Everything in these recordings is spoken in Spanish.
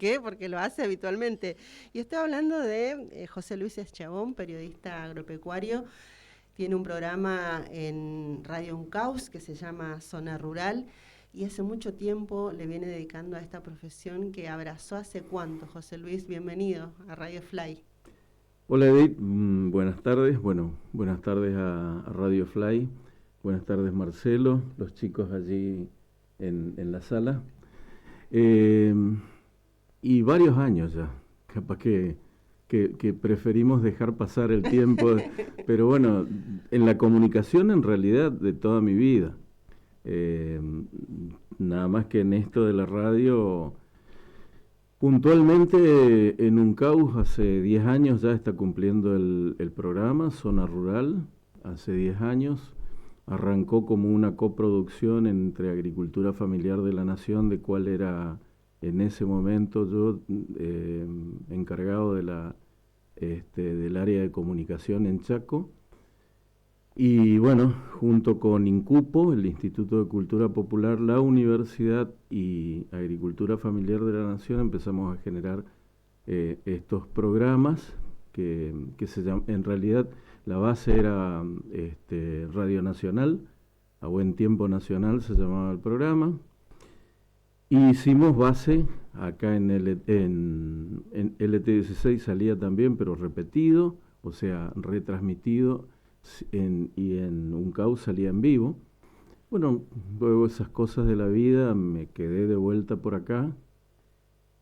qué? Porque lo hace habitualmente. Y estoy hablando de José Luis Eschavón, periodista agropecuario. Tiene un programa en Radio Uncaus que se llama Zona Rural y hace mucho tiempo le viene dedicando a esta profesión que abrazó hace cuánto. José Luis, bienvenido a Radio Fly. Hola Edith, buenas tardes. Bueno, buenas tardes a Radio Fly. Buenas tardes Marcelo, los chicos allí en la sala. Y varios años ya, capaz que preferimos dejar pasar el tiempo, pero bueno, en la comunicación en realidad de toda mi vida. Nada más que en esto de la radio, puntualmente en Uncaus hace 10 años ya está cumpliendo el programa, Zona Rural, hace 10 años. Arrancó como una coproducción entre Agricultura Familiar de la Nación, de cuál era en ese momento yo encargado de del área de comunicación en Chaco. Y bueno, junto con INCUPO, el Instituto de Cultura Popular, la Universidad y Agricultura Familiar de la Nación, empezamos a generar estos programas que se llaman, en realidad la base era Radio Nacional, A Buen Tiempo Nacional se llamaba el programa. Y hicimos base acá en LT16, salía también, pero repetido, o sea, retransmitido, y en Uncaus salía en vivo. Bueno, luego esas cosas de la vida, me quedé de vuelta por acá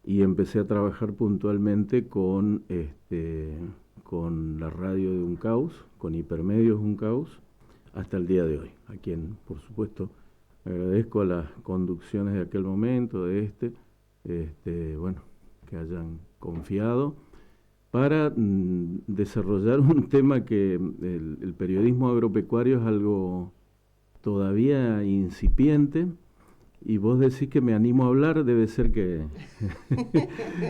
y empecé a trabajar puntualmente con la radio de Uncaus, con Hipermedios Uncaus, hasta el día de hoy, a quien, por supuesto, agradezco a las conducciones de aquel momento, bueno, que hayan confiado para desarrollar un tema que el periodismo agropecuario es algo todavía incipiente, y vos decís que me animo a hablar, debe ser que...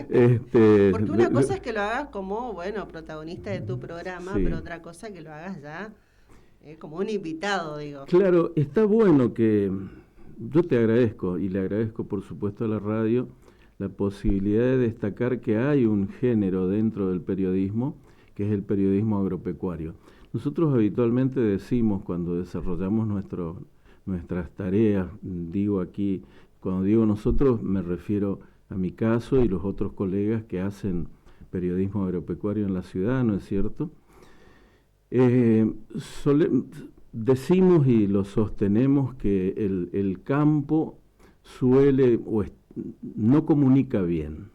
Porque una cosa es que lo hagas como, bueno, protagonista de tu programa, sí, pero otra cosa es que lo hagas ya como un invitado, digo. Claro, está bueno que... Yo te agradezco, y le agradezco por supuesto a la radio, la posibilidad de destacar que hay un género dentro del periodismo, que es el periodismo agropecuario. Nosotros habitualmente decimos, cuando desarrollamos nuestras tareas, digo aquí, cuando digo nosotros me refiero a mi caso y los otros colegas que hacen periodismo agropecuario en la ciudad, ¿no es cierto? Decimos y lo sostenemos que el campo suele no comunica bien,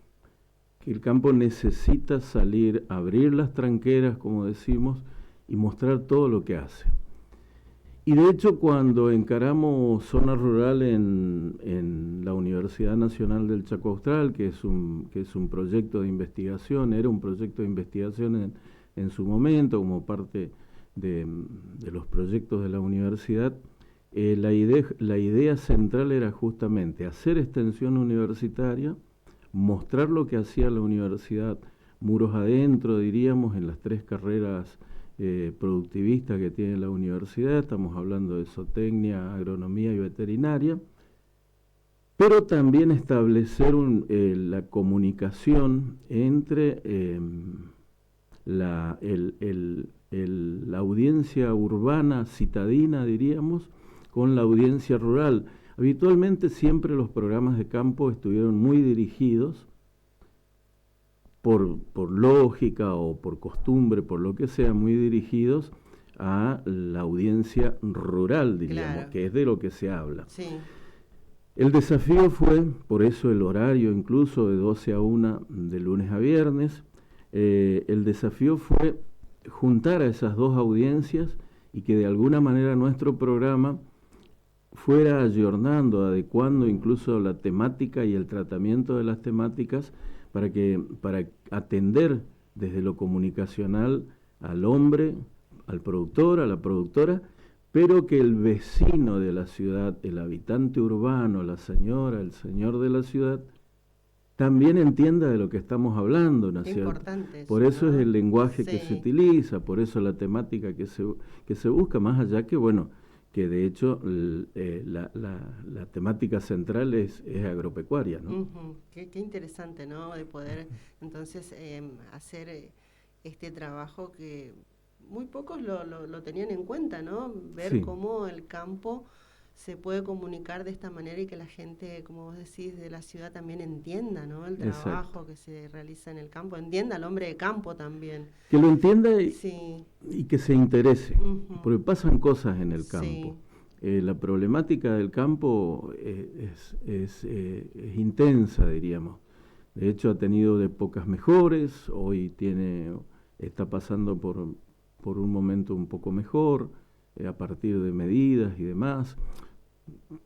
que el campo necesita salir, abrir las tranqueras, como decimos, y mostrar todo lo que hace. Y de hecho, cuando encaramos Zona Rural en la Universidad Nacional del Chaco Austral, que es un proyecto de investigación, era un proyecto de investigación en su momento, como parte de los proyectos de la universidad, la idea central era justamente hacer extensión universitaria, mostrar lo que hacía la universidad, muros adentro, diríamos, en las 3 carreras productivistas que tiene la universidad. Estamos hablando de zootecnia, agronomía y veterinaria, pero también establecer la comunicación entre la audiencia urbana citadina, diríamos, con la audiencia rural. Habitualmente siempre los programas de campo estuvieron muy dirigidos, por lógica o por costumbre, por lo que sea, muy dirigidos a la audiencia rural, diríamos, claro, que es de lo que se habla. Sí. El desafío fue, por eso el horario incluso de 12 a 1 de lunes a viernes, el desafío fue juntar a esas dos audiencias y que de alguna manera nuestro programa fuera ayornando, adecuando incluso la temática y el tratamiento de las temáticas para atender desde lo comunicacional al hombre, al productor, a la productora, pero que el vecino de la ciudad, el habitante urbano, la señora, el señor de la ciudad, también entienda de lo que estamos hablando, ¿no es cierto? Importante por eso, ¿no? Es el lenguaje sí, que se utiliza, por eso la temática que se busca, más allá que, bueno, que de hecho la temática central es agropecuaria, ¿no? Ujú. Qué interesante, ¿no? De poder entonces hacer este trabajo que muy pocos lo tenían en cuenta, ¿no? Ver Sí, cómo el campo se puede comunicar de esta manera y que la gente, como vos decís, de la ciudad también entienda, ¿no? El exacto. trabajo que se realiza en el campo, entienda al hombre de campo también. Que lo entienda Sí. y que se interese, Ujú. porque pasan cosas en el campo. Sí. La problemática del campo es intensa, diríamos. De hecho, ha tenido de pocas mejores, hoy está pasando por un momento un poco mejor, a partir de medidas y demás.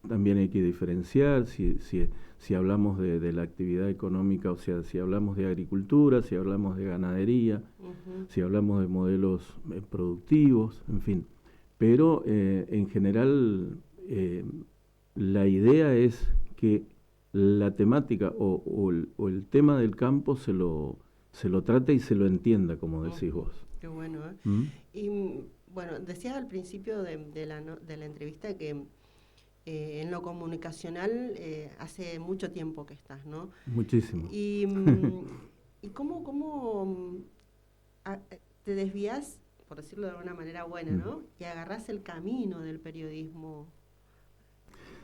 También hay que diferenciar si hablamos de la actividad económica, o sea, si hablamos de agricultura, si hablamos de ganadería, Ujú. si hablamos de modelos productivos, en fin. Pero en general la idea es que la temática o el tema del campo se lo trate y se lo entienda, como decís Ujú. vos. Qué bueno, ¿eh? ¿Mm? Y bueno, decías al principio de la entrevista que en lo comunicacional hace mucho tiempo que estás, ¿no? Muchísimo. Y, y cómo te desvías, por decirlo de alguna manera buena, Mm. ¿no? Y agarrás el camino del periodismo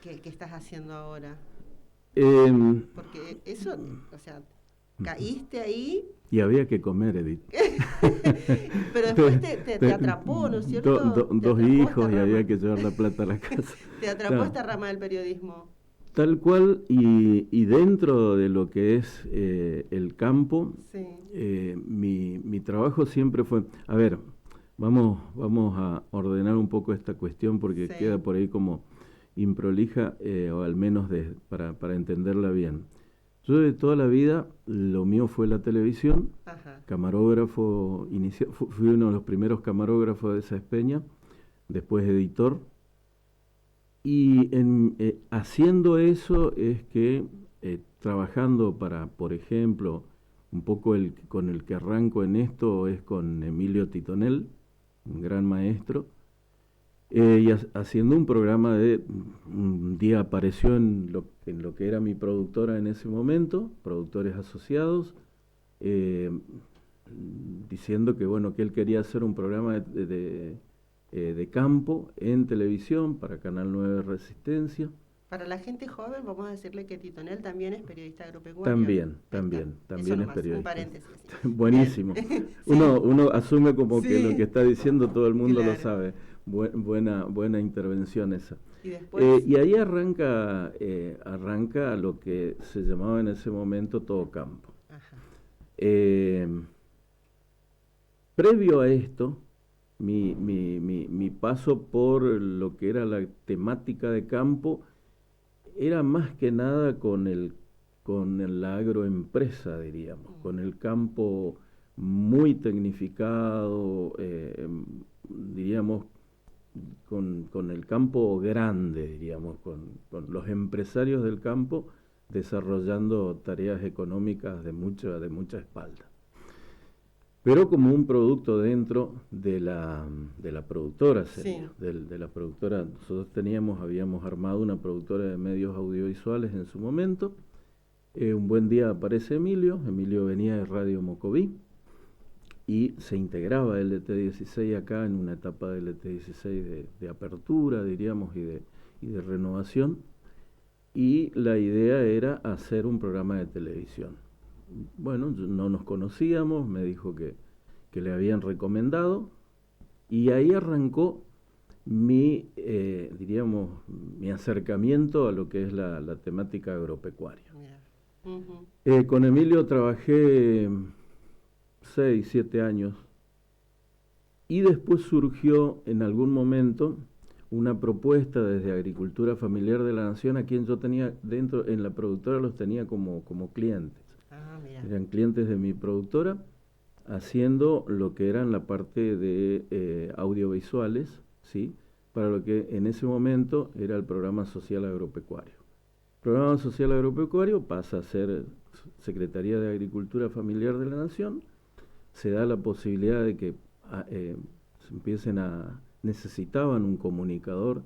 que estás haciendo ahora. Em, Porque eso, o sea, caíste ahí, y había que comer, Edith. pero después te atrapó, ¿no es cierto? Te Dos atrapó esta hijos y había rama. que llevar la plata a la casa. Te atrapó No, esta rama del periodismo. tal cual, y dentro de lo que es el campo, Sí. mi trabajo siempre fue, a ver, vamos a ordenar un poco esta cuestión porque Sí. queda por ahí como improlija, o al menos para entenderla bien. Yo de toda la vida, lo mío fue la televisión, Ajá. camarógrafo, fui uno de los primeros camarógrafos de esa espeña, después editor. Y haciendo eso es que, trabajando para, por ejemplo, un poco con el que arranco en esto es con Emilio Titonel, un gran maestro, y haciendo un programa un día apareció en lo que era mi productora en ese momento, Productores Asociados, eh, diciendo que bueno, que él quería hacer un programa de campo en televisión para Canal 9 Resistencia. Para la gente joven, vamos a decirle que Titonel también es periodista agropecuario. También, Ahí está. también, Eso también es nomás, un periodista. paréntesis. Buenísimo. Bien. Uno asume como que lo Sí. que está diciendo todo el mundo lo Claro. sabe. Buena intervención esa. Y después. Y ahí arranca lo que se llamaba en ese momento Todo Campo. Ajá. Previo a esto, mi paso por lo que era la temática de campo era más que nada con la agroempresa, diríamos, con el campo muy tecnificado, diríamos, con el campo grande, diríamos, con los empresarios del campo desarrollando tareas económicas de mucha espalda. Pero como un producto dentro de la productora, sería, Sí. de la productora. Nosotros habíamos armado una productora de medios audiovisuales en su momento. Un buen día aparece Emilio venía de Radio Mocoví y se integraba el LT16 acá en una etapa del LT16 de apertura, diríamos, y de renovación. Y la idea era hacer un programa de televisión. Bueno, no nos conocíamos, me dijo que le habían recomendado, y ahí arrancó diríamos, mi acercamiento a lo que es la temática agropecuaria. Uh-huh. Con Emilio trabajé 6, 7 años, y después surgió en algún momento una propuesta desde Agricultura Familiar de la Nación, a quien yo tenía dentro, en la productora los tenía como clientes. Ah, mira. Eran clientes de mi productora, haciendo lo que eran la parte de audiovisuales, ¿sí? Para lo que en ese momento era el Programa Social Agropecuario. El Programa Social Agropecuario pasa a ser Secretaría de Agricultura Familiar de la Nación, se da la posibilidad de que necesitaban un comunicador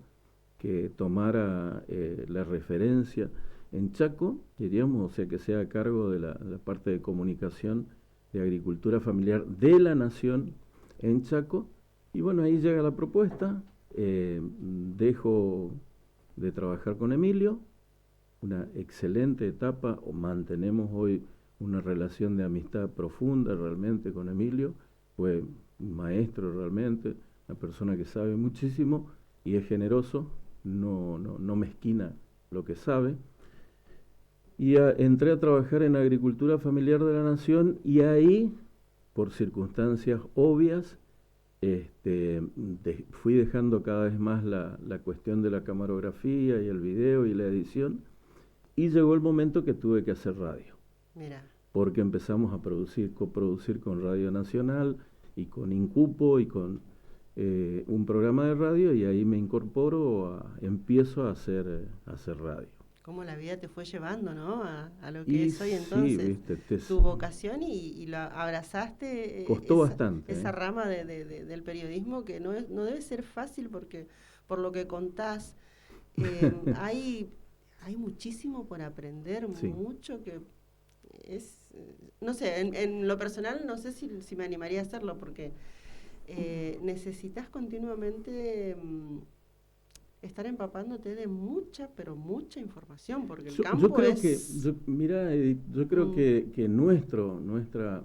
que tomara la referencia en Chaco, diríamos, o sea, que sea a cargo de la parte de comunicación de agricultura familiar de la nación en Chaco. Y bueno, ahí llega la propuesta, dejo de trabajar con Emilio, una excelente etapa, mantenemos hoy una relación de amistad profunda realmente con Emilio, fue un maestro realmente, una persona que sabe muchísimo y es generoso, no mezquina lo que sabe. Y entré a trabajar en agricultura familiar de la nación y ahí, por circunstancias obvias, fui dejando cada vez más la cuestión de la camarografía y el video y la edición, y llegó el momento que tuve que hacer radio. Mira. Porque empezamos a coproducir con Radio Nacional y con Incupo y con un programa de radio, y ahí me incorporo, empiezo a hacer radio. Cómo la vida te fue llevando, ¿no? A lo que es hoy entonces. Sí, viste, tu vocación y lo abrazaste. Costó bastante. Esa rama del periodismo que no debe ser fácil porque por lo que contás, hay muchísimo por aprender, sí. Mucho que es, no sé, en lo personal no sé si me animaría a hacerlo porque necesitas continuamente estar empapándote de mucha, pero mucha información, porque el campo yo creo es... Mira, Edith, yo creo que nuestra...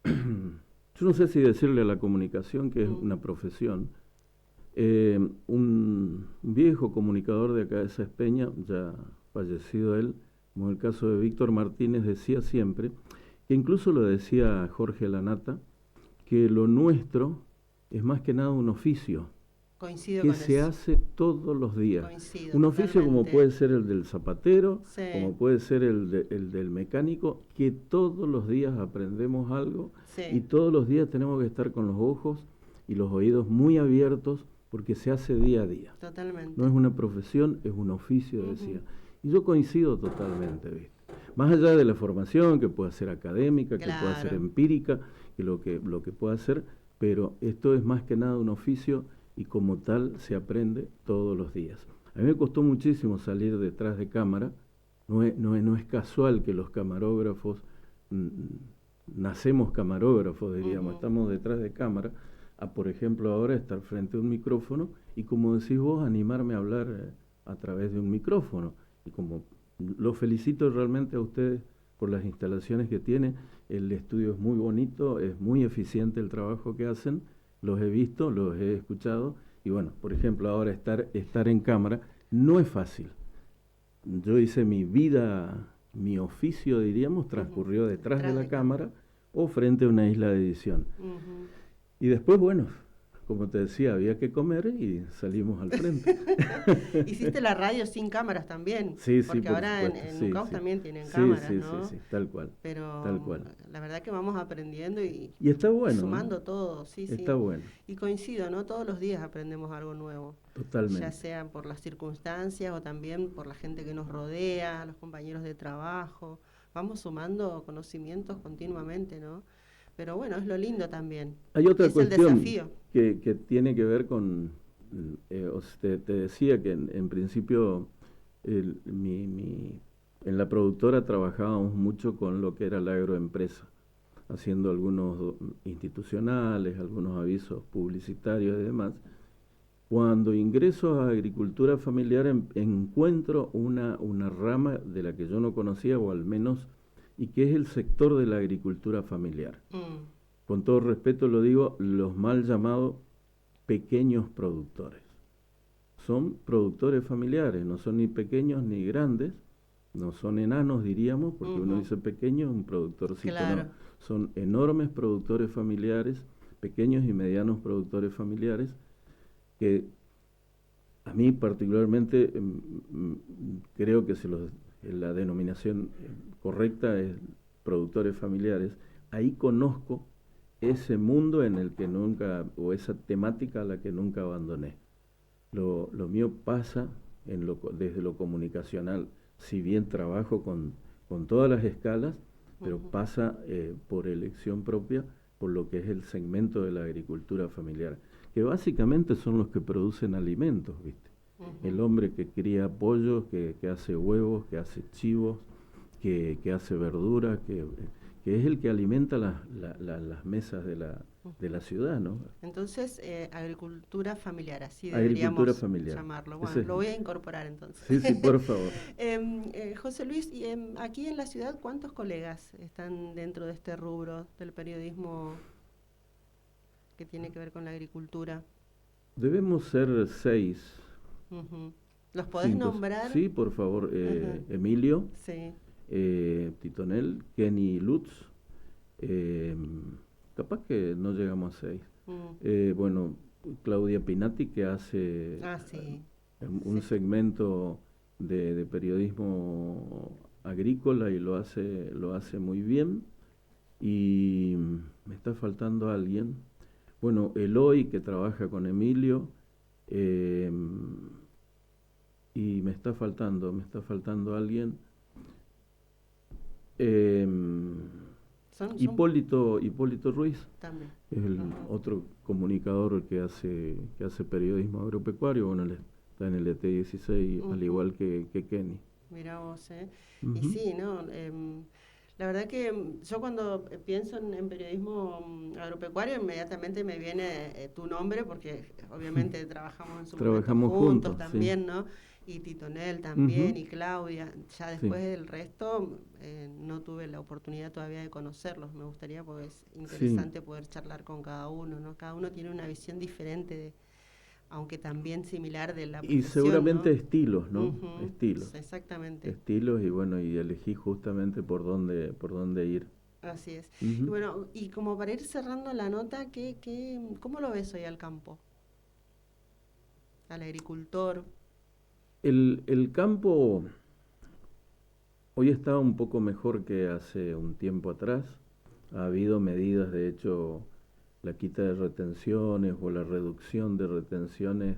yo no sé si decirle a la comunicación que es una profesión. Un viejo comunicador de acá de Sáenz Peña, ya fallecido él, como el caso de Víctor Martínez, decía siempre, que incluso lo decía Jorge Lanata, que lo nuestro es más que nada un oficio. Coincido que con se eso. hace todos los días. Coincido, un oficio totalmente. Como puede ser el del zapatero, sí. Como puede ser el del mecánico, que todos los días aprendemos algo, sí. Y todos los días tenemos que estar con los ojos y los oídos muy abiertos porque se hace día a día. Totalmente. No es una profesión, es un oficio, decía. Y yo coincido totalmente, ¿viste? Más allá de la formación, que pueda ser académica, claro. que pueda ser empírica, que lo que pueda ser, pero esto es más que nada un oficio y como tal se aprende todos los días. A mí me costó muchísimo salir detrás de cámara, no es casual que los camarógrafos, nacemos camarógrafos, diríamos, estamos detrás de cámara, a por ejemplo ahora estar frente a un micrófono y como decís vos, animarme a hablar a través de un micrófono. Y como los felicito realmente a ustedes por las instalaciones que tienen, el estudio es muy bonito, es muy eficiente el trabajo que hacen, los he visto, los he escuchado, y bueno, por ejemplo, ahora estar en cámara no es fácil. Yo hice mi vida, mi oficio, diríamos, transcurrió detrás de la cámara o frente a una isla de edición. Y después, bueno, como te decía, había que comer y salimos al frente. Hiciste la radio sin cámaras también. Sí, porque sí, ahora en UCAUS también tienen cámaras, ¿no? Sí, tal cual. Pero tal cual. La verdad que vamos aprendiendo y está bueno, sumando todo, Está bueno. Y coincido, ¿no? Todos los días aprendemos algo nuevo. Totalmente. Ya sea por las circunstancias o también por la gente que nos rodea, los compañeros de trabajo. Vamos sumando conocimientos continuamente, ¿no? Pero bueno, es lo lindo también. Hay otra cuestión que tiene que ver con, te decía que en principio en la productora trabajábamos mucho con lo que era la agroempresa, haciendo algunos institucionales, algunos avisos publicitarios y demás. Cuando ingreso a agricultura familiar encuentro una rama de la que yo no conocía, o al menos, y que es el sector de la agricultura familiar. Con todo respeto lo digo, los mal llamados pequeños productores. Son productores familiares, no son ni pequeños ni grandes, no son enanos, diríamos, porque uno dice pequeño, un productorcito, claro. No. Son enormes productores familiares, pequeños y medianos productores familiares, que a mí particularmente creo que la denominación correcta es productores familiares. Ahí conozco ese mundo en el que nunca, o esa temática a la que nunca abandoné. Lo mío pasa desde lo comunicacional, si bien trabajo con todas las escalas, pero pasa por elección propia, por lo que es el segmento de la agricultura familiar, que básicamente son los que producen alimentos, ¿viste? El hombre que cría pollos, que hace huevos, que hace chivos, que hace verduras, que es el que alimenta las mesas de la ciudad, ¿no? Entonces, agricultura familiar, así Agricultura deberíamos familiar. llamarlo. Bueno, lo voy a incorporar entonces. Sí, sí, por favor. José Luis, y, aquí en la ciudad, ¿cuántos colegas están dentro de este rubro del periodismo que tiene que ver con la agricultura? Debemos ser 6. ¿Los podés 5. nombrar? Sí, por favor. Emilio, Sí. Titonel, Kenny Lutz. Capaz que no llegamos a 6. Bueno, Claudia Pinati, que hace Sí. un segmento de periodismo agrícola y lo hace muy bien. Y me está faltando alguien. Bueno, Eloy, que trabaja con Emilio. Y me está faltando alguien. Hipólito Ruiz, también. Es el otro comunicador que hace periodismo agropecuario. Bueno, él está en el ET16, al igual que Kenny. Mirá vos, Y sí, ¿no? La verdad que yo cuando pienso en periodismo agropecuario, inmediatamente me viene tu nombre, porque obviamente trabajamos en su momento juntos también, sí. ¿No? Y Titonel también, y Claudia. Ya después del resto, no tuve la oportunidad todavía de conocerlos. Me gustaría, porque es interesante poder charlar con cada uno, ¿no? Cada uno tiene una visión diferente aunque también similar de la profesión, y seguramente, ¿no? Estilos, ¿no? Estilos. Exactamente. Estilos, y bueno, y elegí justamente por dónde ir. Así es. Y bueno, y como para ir cerrando la nota, ¿cómo lo ves hoy al campo? Al agricultor. El campo hoy está un poco mejor que hace un tiempo atrás. Ha habido medidas, de hecho, la quita de retenciones o la reducción de retenciones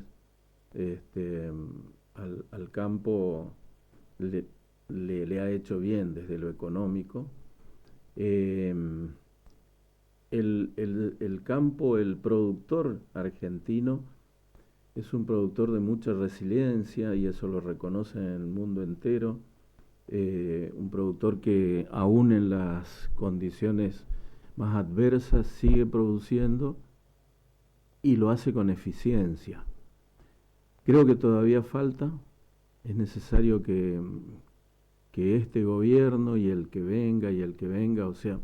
al campo le ha hecho bien desde lo económico. El campo, el productor argentino es un productor de mucha resiliencia, y eso lo reconoce en el mundo entero. Un productor que aún en las condiciones más adversas sigue produciendo y lo hace con eficiencia. Creo que todavía falta. Es necesario que este gobierno y el que venga, o sea,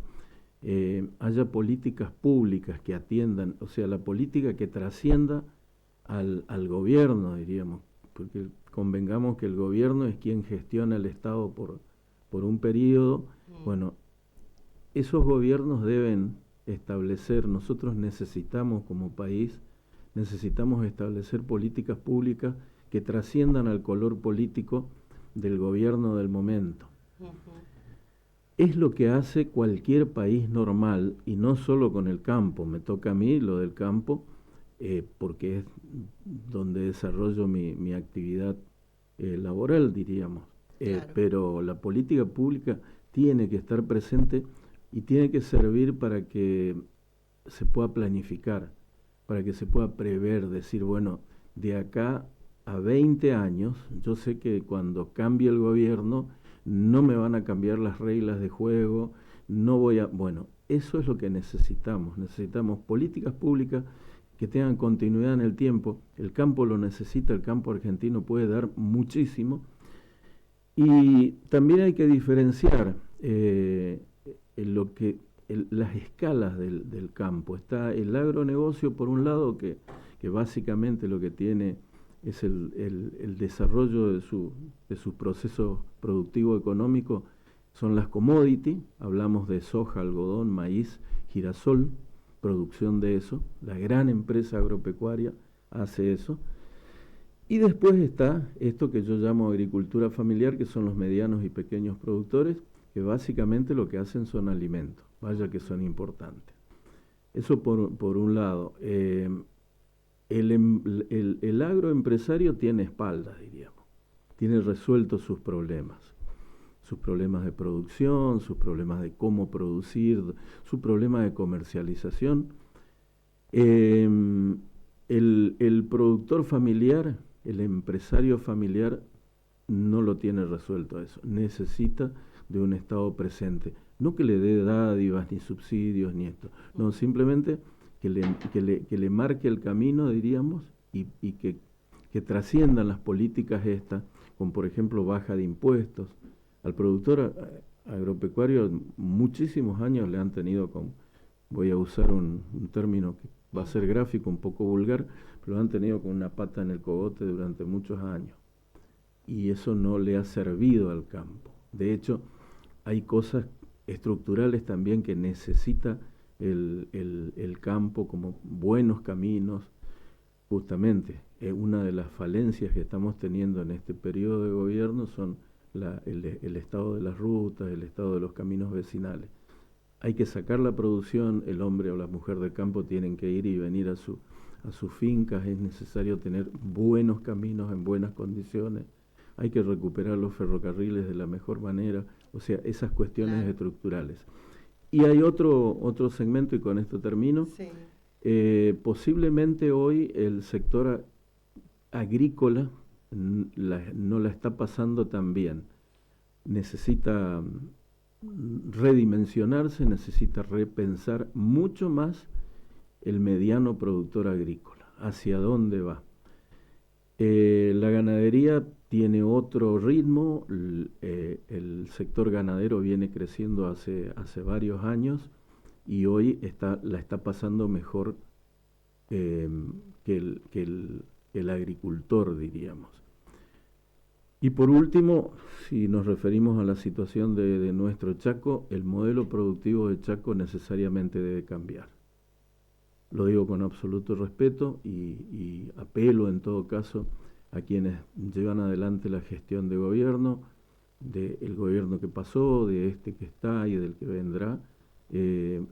haya políticas públicas que atiendan, o sea, la política que trascienda al gobierno, diríamos, porque convengamos que el gobierno es quien gestiona el Estado por un periodo. Bueno, esos gobiernos deben establecer, nosotros necesitamos como país, necesitamos establecer políticas públicas que trasciendan al color político del gobierno del momento. Es lo que hace cualquier país normal, y no solo con el campo. Me toca a mí lo del campo, porque es donde desarrollo mi actividad laboral, diríamos. Claro. Pero la política pública tiene que estar presente y tiene que servir para que se pueda planificar, para que se pueda prever, decir, bueno, de acá a 20 años, yo sé que cuando cambie el gobierno no me van a cambiar las reglas de juego, no voy a... Bueno, eso es lo que necesitamos. Necesitamos políticas públicas que tengan continuidad en el tiempo. El campo lo necesita, el campo argentino puede dar muchísimo. Y también hay que diferenciar las escalas del campo. Está el agronegocio, por un lado, que básicamente lo que tiene es el desarrollo de sus procesos productivos económicos, son las commodities. Hablamos de soja, algodón, maíz, girasol, producción de eso. La gran empresa agropecuaria hace eso. Y después está esto que yo llamo agricultura familiar, que son los medianos y pequeños productores, que básicamente lo que hacen son alimentos. Vaya que son importantes. Eso por un lado. El agroempresario tiene espaldas, diríamos. Tiene resueltos sus problemas de producción, sus problemas de cómo producir, su problema de comercialización. El productor familiar el empresario familiar no lo tiene resuelto eso, necesita de un Estado presente, no que le dé dádivas ni subsidios ni esto, no, simplemente que le marque el camino, diríamos, y que trasciendan las políticas estas, con por ejemplo baja de impuestos. Al productor agropecuario muchísimos años le han tenido con, voy a usar un término que va a ser gráfico, un poco vulgar, pero lo han tenido con una pata en el cogote durante muchos años. Y eso no le ha servido al campo. De hecho, hay cosas estructurales también que necesita el campo, como buenos caminos. Justamente, una de las falencias que estamos teniendo en este periodo de gobierno son el estado de las rutas, el estado de los caminos vecinales. Hay que sacar la producción, el hombre o la mujer del campo tienen que ir y venir a sus fincas, es necesario tener buenos caminos en buenas condiciones, hay que recuperar los ferrocarriles de la mejor manera, o sea, esas cuestiones estructurales. Y hay otro segmento, y con esto termino, sí. Posiblemente hoy el sector agrícola no la está pasando tan bien, necesita redimensionarse, necesita repensar mucho más el mediano productor agrícola, hacia dónde va. La ganadería tiene otro ritmo, el sector ganadero viene creciendo hace varios años y hoy la está pasando mejor que el agricultor, diríamos. Y por último, si nos referimos a la situación de nuestro Chaco, el modelo productivo de Chaco necesariamente debe cambiar. Lo digo con absoluto respeto y apelo en todo caso a quienes llevan adelante la gestión de gobierno, del gobierno que pasó, de este que está y del que vendrá. El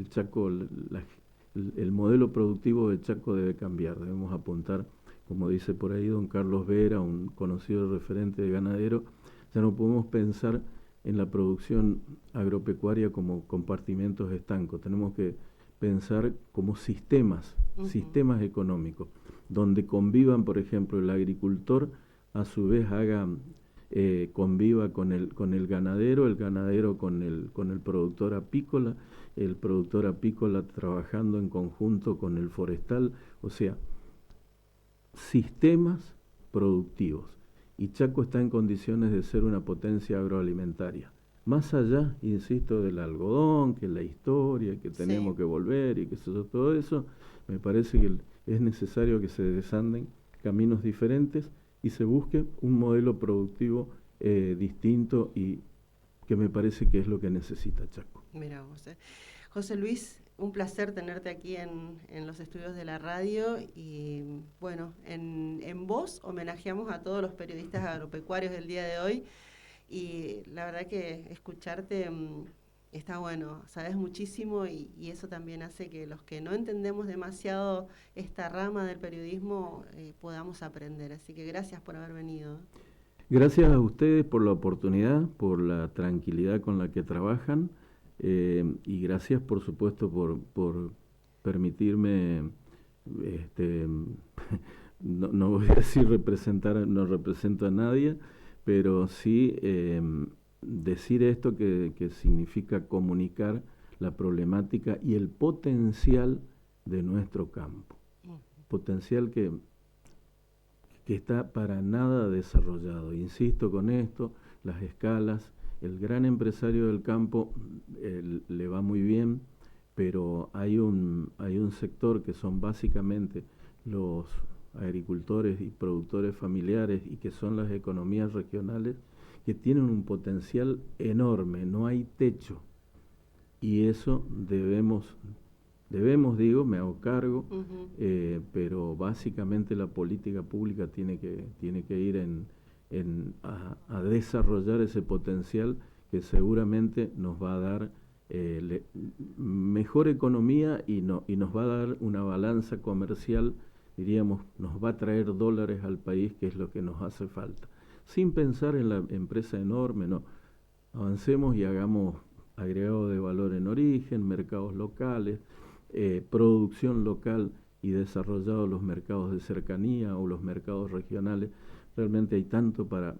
Chaco, el modelo productivo de Chaco debe cambiar, debemos apuntar, como dice por ahí don Carlos Vera, un conocido referente de ganadero, ya no podemos pensar en la producción agropecuaria como compartimentos estancos, tenemos que pensar como sistemas económicos, donde convivan, por ejemplo, el agricultor a su vez conviva con el ganadero con el productor apícola, el productor apícola trabajando en conjunto con el forestal, o sea, sistemas productivos. Y Chaco está en condiciones de ser una potencia agroalimentaria. Más allá, insisto, del algodón, que la historia, que tenemos que volver y que todo eso, me parece que es necesario que se desanden caminos diferentes y se busque un modelo productivo distinto y que me parece que es lo que necesita Chaco. Mira vos, José Luis, un placer tenerte aquí en los estudios de la radio y bueno, en vos homenajeamos a todos los periodistas agropecuarios del día de hoy y la verdad que escucharte está bueno, sabes muchísimo y eso también hace que los que no entendemos demasiado esta rama del periodismo podamos aprender, así que gracias por haber venido. Gracias a ustedes por la oportunidad, por la tranquilidad con la que trabajan y gracias por supuesto por permitirme, no voy a decir no represento a nadie, pero sí decir esto que significa comunicar la problemática y el potencial de nuestro campo. Potencial que está para nada desarrollado. Insisto con esto, las escalas, el gran empresario del campo le va muy bien, pero hay un sector que son básicamente los agricultores y productores familiares y que son las economías regionales que tienen un potencial enorme, no hay techo y eso debemos digo, me hago cargo, pero básicamente la política pública tiene que ir a desarrollar ese potencial que seguramente nos va a dar mejor economía y nos va a dar una balanza comercial, diríamos, nos va a traer dólares al país, que es lo que nos hace falta. Sin pensar en la empresa enorme, no. Avancemos y hagamos agregado de valor en origen, mercados locales, producción local y desarrollado los mercados de cercanía o los mercados regionales. Realmente hay tanto para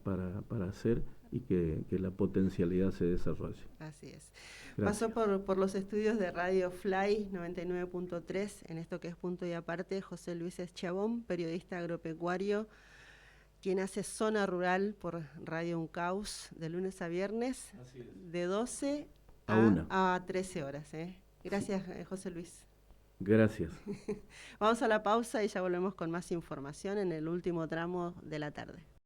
hacer y que la potencialidad se desarrolle. Así es. Gracias. Pasó por los estudios de Radio Fly 99.3, en esto que es Punto y Aparte, José Luis Eschavón, periodista agropecuario, quien hace Zona Rural por Radio Uncaus de lunes a viernes, de 12 a 13 horas. Gracias, José Luis. Gracias. Vamos a la pausa y ya volvemos con más información en el último tramo de la tarde.